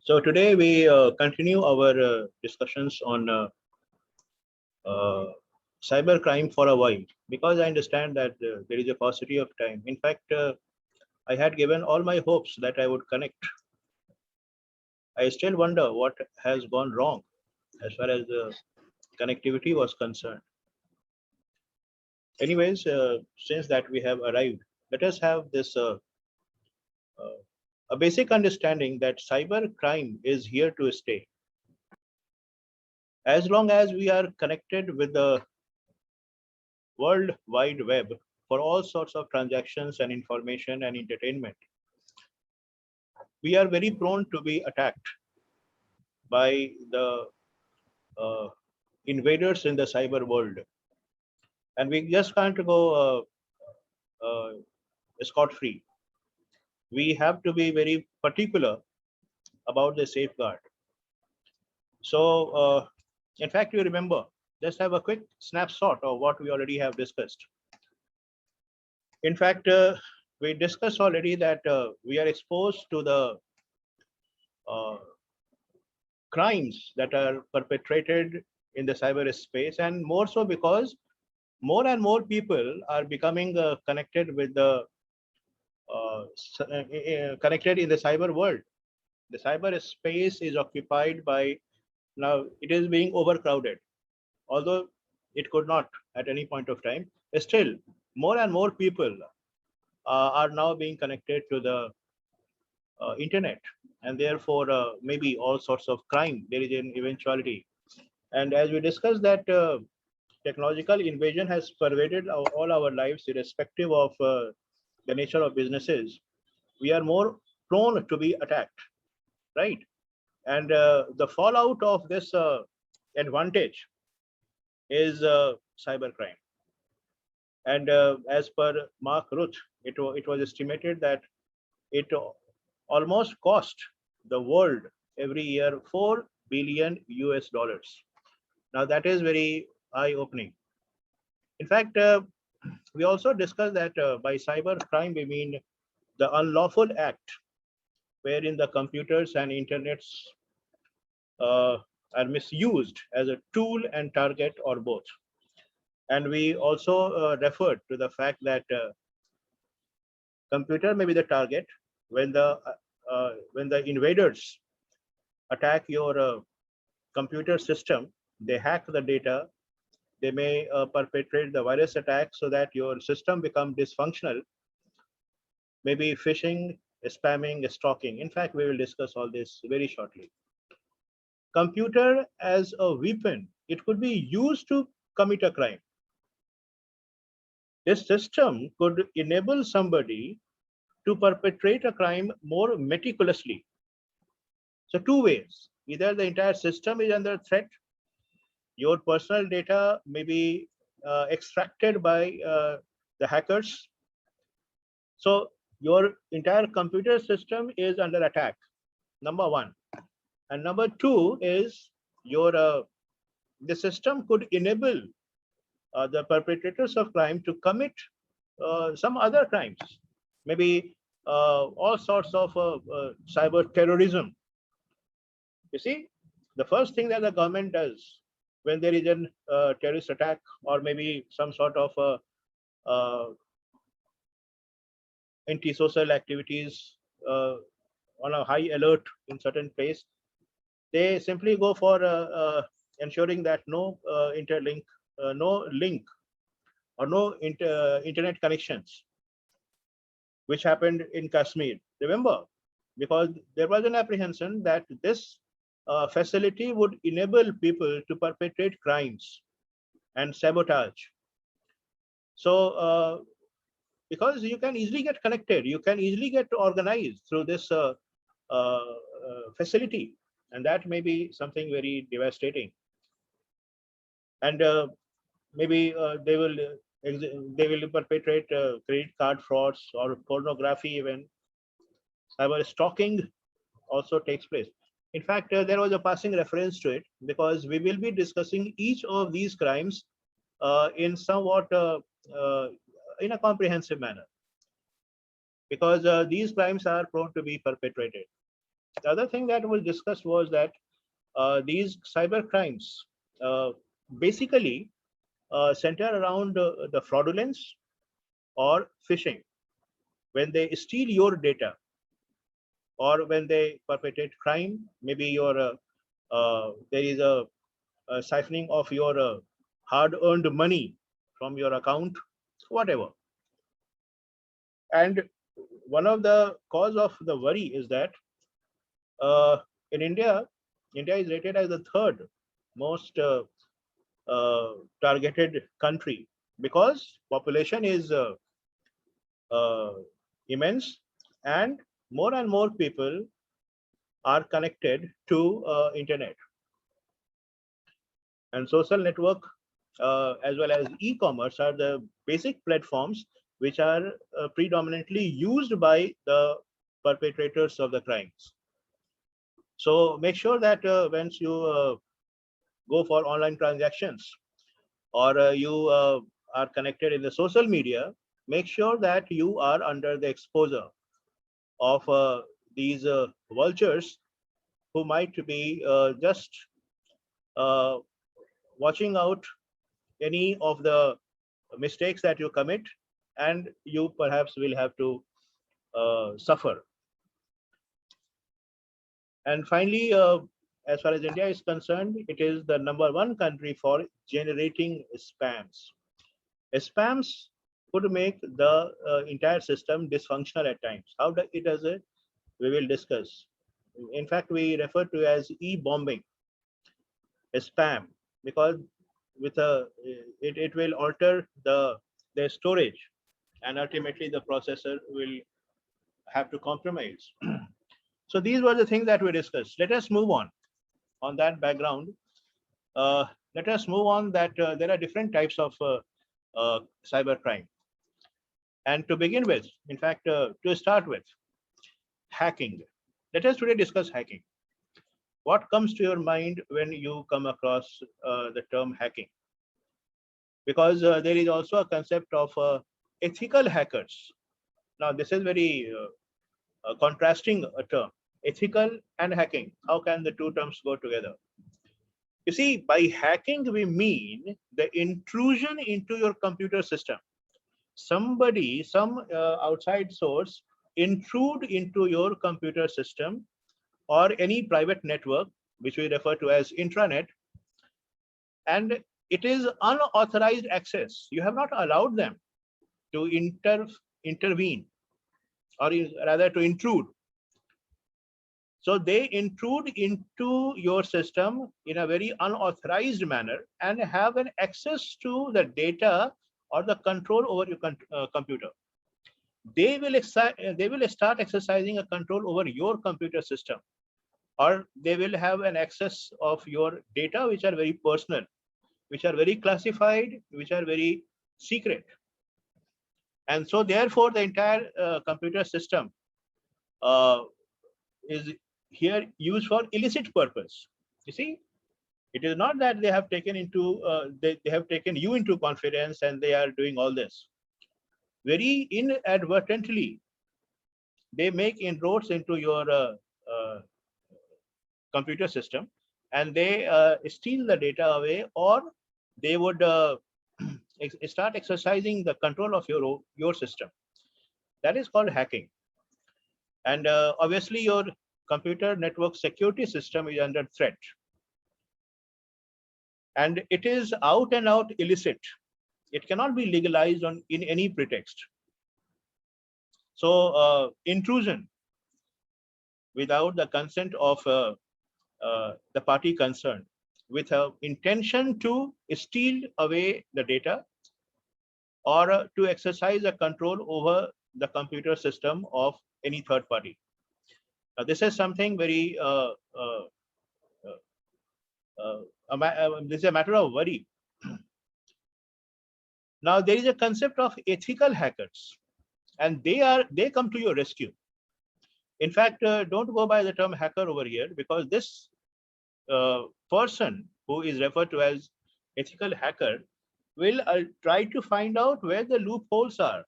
So today we continue our discussions on uh, cybercrime for a while, because I understand that there is a paucity of time. In fact, I had given all my hopes that I would connect. I still wonder what has gone wrong as far as the connectivity was concerned. Anyways, since that we have arrived, let us have this uh, a basic understanding that cybercrime is here to stay. As long as we are connected with the World Wide Web for all sorts of transactions and information and entertainment, we are very prone to be attacked by the uh, invaders in the cyber world. And we just can't go scot-free. We have to be very particular about the safeguard. So, in fact, you remember, just have a quick snapshot of what we already have discussed. In fact, we discussed already that we are exposed to the crimes that are perpetrated in the cyberspace, and more so because more and more people are becoming connected with the connected in the cyber world. The cyberspace is occupied by, now it is being overcrowded, although it could not at any point of time. Still, more and more people are now being connected to the internet, and therefore maybe all sorts of crime there is an eventuality. And as we discussed that technological invasion has pervaded all our lives irrespective of the nature of businesses, we are more prone to be attacked, right? And the fallout of this advantage is cybercrime. And as per Mark Ruth, it was estimated that it almost cost the world every year 4 billion US dollars. Now that is very eye-opening. In fact, we also discussed that by cyber crime we mean the unlawful act wherein the computers and internets are misused as a tool and target or both. And we also referred to the fact that computer may be the target when the invaders attack your computer system. They hack the data. They may perpetrate the virus attack so that your system becomes dysfunctional, maybe phishing, spamming, stalking. In fact, we will discuss all this very shortly. Computer as a weapon, it could be used to commit a crime. This system could enable somebody to perpetrate a crime more meticulously. So two ways: either the entire system is under threat, your personal data may be extracted by the hackers. So your entire computer system is under attack, number one. And number two is your the system could enable the perpetrators of crime to commit some other crimes, maybe all sorts of cyber terrorism. You see, the first thing that the government does when there is a terrorist attack or maybe some sort of anti-social activities on a high alert in certain place, they simply go for ensuring that no interlink, no link or no internet connections, which happened in Kashmir. Remember, because there was an apprehension that this facility would enable people to perpetrate crimes and sabotage. So, because you can easily get connected, you can easily get organized through this facility, and that may be something very devastating. And maybe they will perpetrate credit card frauds or pornography even. Cyber stalking also takes place. In fact, there was a passing reference to it because we will be discussing each of these crimes in somewhat in a comprehensive manner, because these crimes are prone to be perpetrated. The other thing that was discussed was that these cyber crimes basically center around the fraudulence or phishing. When they steal your data or when they perpetrate crime, maybe there is a siphoning of your hard-earned money from your account, whatever. And one of the cause of the worry is that in India is rated as the third most targeted country because population is uh, immense and more people are connected to internet and social network as well as e-commerce are the basic platforms which are predominantly used by the perpetrators of the crimes. So make sure that once you go for online transactions or you are connected in the social media, make sure that you are under the exposure of these vultures who might be just uh, watching out any of the mistakes that you commit, and you perhaps will have to suffer. And finally, as far as India is concerned, it is the #1 country for generating spams. Spams could make the entire system dysfunctional at times. How it does it? We will discuss. In fact, we refer to as e-bombing, spam, because with it will alter the storage, and ultimately the processor will have to compromise. So these were the things that we discussed. Let us move on that background. uh, Let us move on that there are different types of cybercrime. And to begin with, in fact, to start with, hacking. Let us today discuss hacking. What comes to your mind when you come across the term hacking? Because there is also a concept of ethical hackers. Now, this is very contrasting a term, ethical and hacking. How can the two terms go together? You see, by hacking, we mean the intrusion into your computer system. Somebody, some outside source, intrude into your computer system or any private network, which we refer to as intranet, and it is unauthorized access. You have not allowed them to intervene, or rather to intrude. So they intrude into your system in a very unauthorized manner and have an access to the data or the control over your computer. They will start exercising a control over your computer system, or they will have an access of your data which are very personal, which are very classified, which are very secret. And so therefore the entire computer system is here used for illicit purpose. You see, it is not that they have taken they have taken you into confidence and they are doing all this. Very inadvertently, they make inroads into your computer system, and they steal the data away, or they would start exercising the control of your system. That is called hacking. And obviously your computer network security system is under threat, and it is out and out illicit. It cannot be legalized in any pretext. So intrusion without the consent of the party concerned, with an intention to steal away the data or to exercise a control over the computer system of any third party. Now, this is something very this is a matter of worry. Now, there is a concept of ethical hackers, and they come to your rescue. In fact, don't go by the term hacker over here, because this person who is referred to as ethical hacker will try to find out where the loopholes are.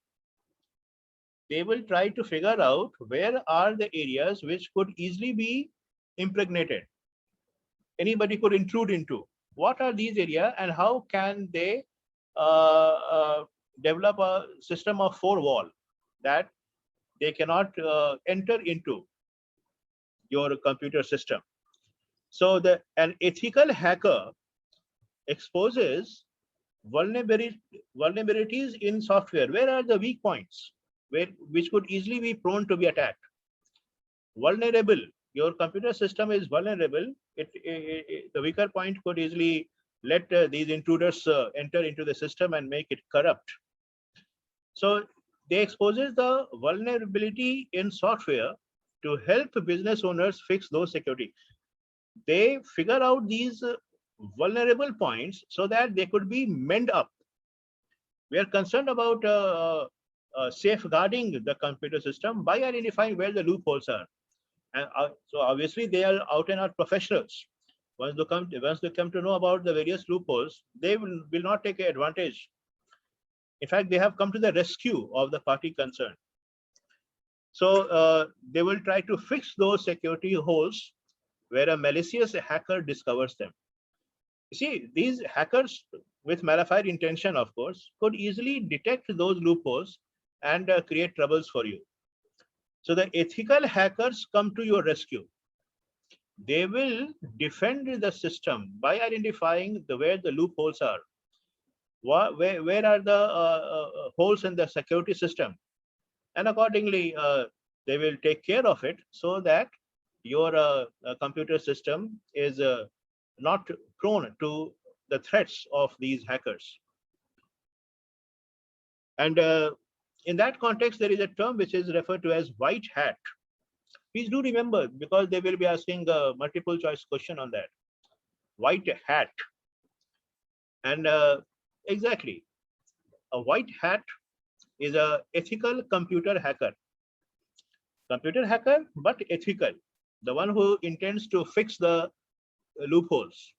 they will try to figure out where are the areas which could easily be impregnated. Anybody could intrude into. What are these areas and how can they develop a system of four wall that they cannot enter into your computer system. So an ethical hacker exposes vulnerabilities in software. Where are the weak points which could easily be prone to be attacked? Vulnerable. Your computer system is vulnerable. The weaker point could easily let these intruders enter into the system and make it corrupt. So they exposes the vulnerability in software to help business owners fix those security. They figure out these vulnerable points so that they could be mend up. We are concerned about safeguarding the computer system by identifying where the loopholes are. And so obviously they are out and out professionals. Once they come to know about the various loopholes, they will not take advantage. In fact, they have come to the rescue of the party concerned. So they will try to fix those security holes where a malicious hacker discovers them. You see, these hackers with malafide intention, of course, could easily detect those loopholes and create troubles for you. So the ethical hackers come to your rescue. They will defend the system by identifying where the loopholes are. Where are the holes in the security system? And accordingly, they will take care of it so that your computer system is not prone to the threats of these hackers. And in that context, there is a term which is referred to as white hat. Please do remember, because they will be asking a multiple choice question on that. White hat. And exactly, a white hat is a ethical computer hacker. Computer hacker, but ethical. The one who intends to fix the loopholes.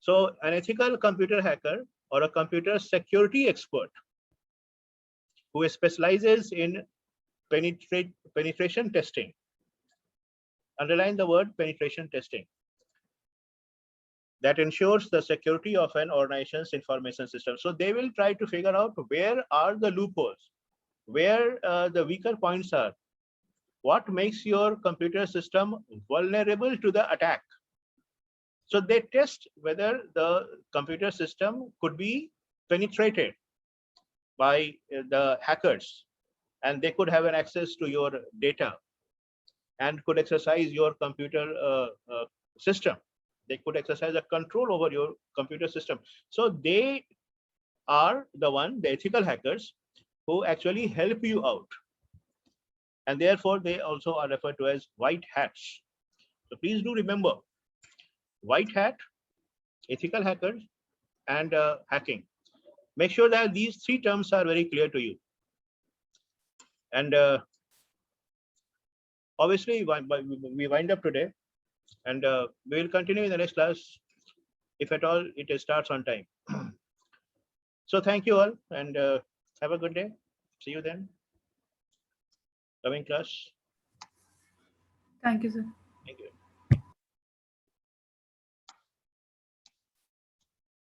So an ethical computer hacker or a computer security expert who specializes in penetration testing. Underline the word penetration testing. That ensures the security of an organization's information system. So they will try to figure out where are the loopholes, where the weaker points are, what makes your computer system vulnerable to the attack. So they test whether the computer system could be penetrated by the hackers, and they could have an access to your data and could exercise your computer system. They could exercise a control over your computer system. So they are the ethical hackers who actually help you out. And therefore, they also are referred to as white hats. So please do remember, white hat, ethical hackers, and hacking. Make sure that these three terms are very clear to you. And obviously, we wind up today, and we will continue in the next class, if at all it starts on time. So thank you all, and have a good day. See you then. Coming class. Thank you, sir. Thank you.